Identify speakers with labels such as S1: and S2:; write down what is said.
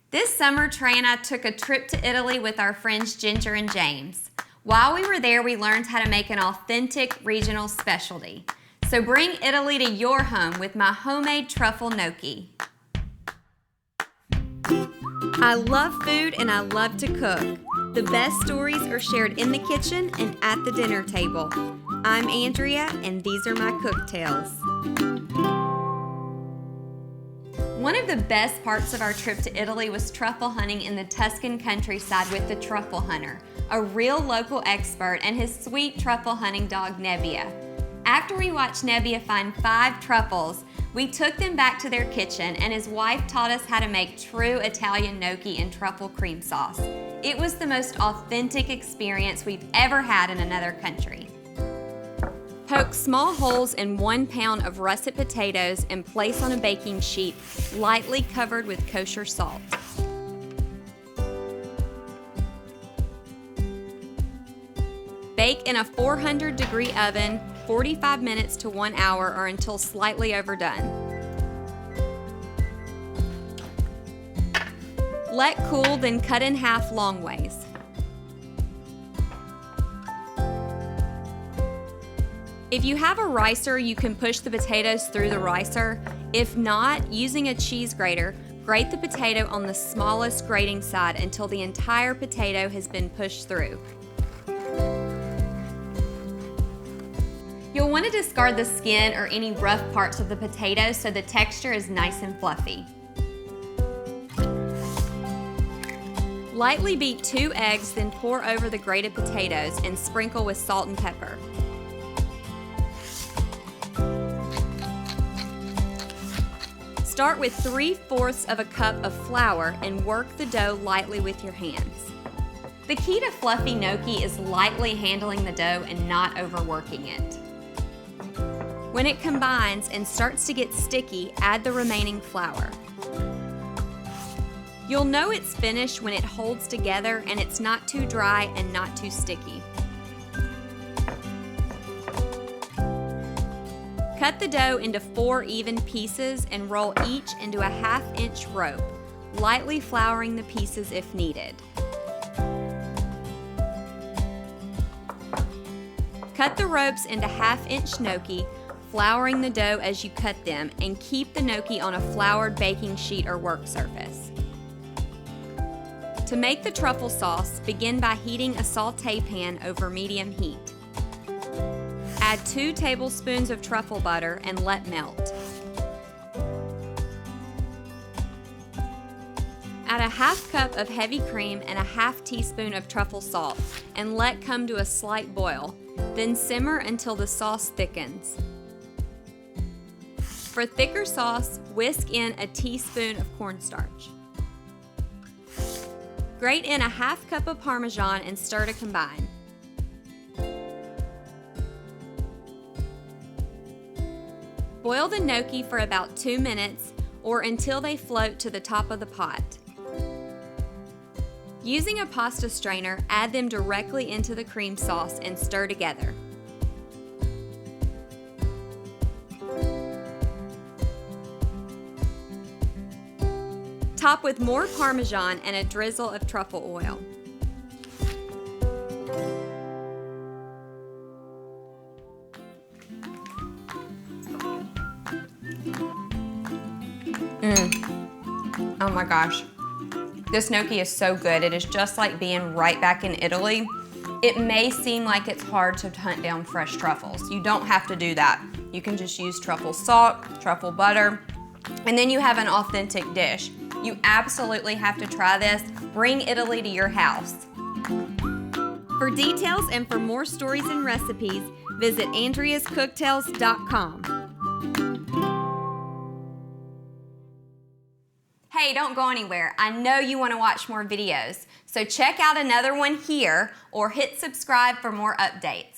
S1: This summer, Trey and I took a trip to Italy with our friends Ginger and James. While we were there, we learned how to make an authentic regional specialty. So bring Italy to your home with my homemade truffle gnocchi. I love food and I love to cook. The best stories are shared in the kitchen and at the dinner table. I'm Andrea, and these are my cook tales. One of the best parts of our trip to Italy was truffle hunting in the Tuscan countryside with the truffle hunter, a real local expert, and his sweet truffle hunting dog, Nebbia. After we watched Nebbia find 5 truffles, we took them back to their kitchen, and his wife taught us how to make true Italian gnocchi and truffle cream sauce. It was the most authentic experience we've ever had in another country. Poke small holes in 1 pound of russet potatoes and place on a baking sheet, lightly covered with kosher salt. Bake in a 400-degree oven 45 minutes to 1 hour or until slightly overdone. Let cool, then cut in half long ways. If you have a ricer, you can push the potatoes through the ricer. If not, using a cheese grater, grate the potato on the smallest grating side until the entire potato has been pushed through. You'll want to discard the skin or any rough parts of the potato so the texture is nice and fluffy. Lightly beat 2 eggs, then pour over the grated potatoes and sprinkle with salt and pepper. Start with 3/4 of a cup of flour and work the dough lightly with your hands. The key to fluffy gnocchi is lightly handling the dough and not overworking it. When it combines and starts to get sticky, add the remaining flour. You'll know it's finished when it holds together and it's not too dry and not too sticky. Cut the dough into 4 even pieces and roll each into a 1/2-inch rope, lightly flouring the pieces if needed. Cut the ropes into 1/2-inch gnocchi, flouring the dough as you cut them, and keep the gnocchi on a floured baking sheet or work surface. To make the truffle sauce, begin by heating a sauté pan over medium heat. Add 2 tablespoons of truffle butter and let melt. Add a 1/2 cup of heavy cream and a 1/2 teaspoon of truffle salt and let come to a slight boil, then simmer until the sauce thickens. For thicker sauce, whisk in a teaspoon of cornstarch. Grate in a 1/2 cup of Parmesan and stir to combine. Boil the gnocchi for about 2 minutes or until they float to the top of the pot. Using a pasta strainer, add them directly into the cream sauce and stir together. Top with more Parmesan and a drizzle of truffle oil. Oh my gosh, this gnocchi is so good. It is just like being right back in Italy. It may seem like it's hard to hunt down fresh truffles. You don't have to do that. You can just use truffle salt, truffle butter, and then you have an authentic dish. You absolutely have to try this. Bring Italy to your house. For details and for more stories and recipes, visit andreascooktales.com. Hey, don't go anywhere. I know you want to watch more videos, so check out another one here or hit subscribe for more updates.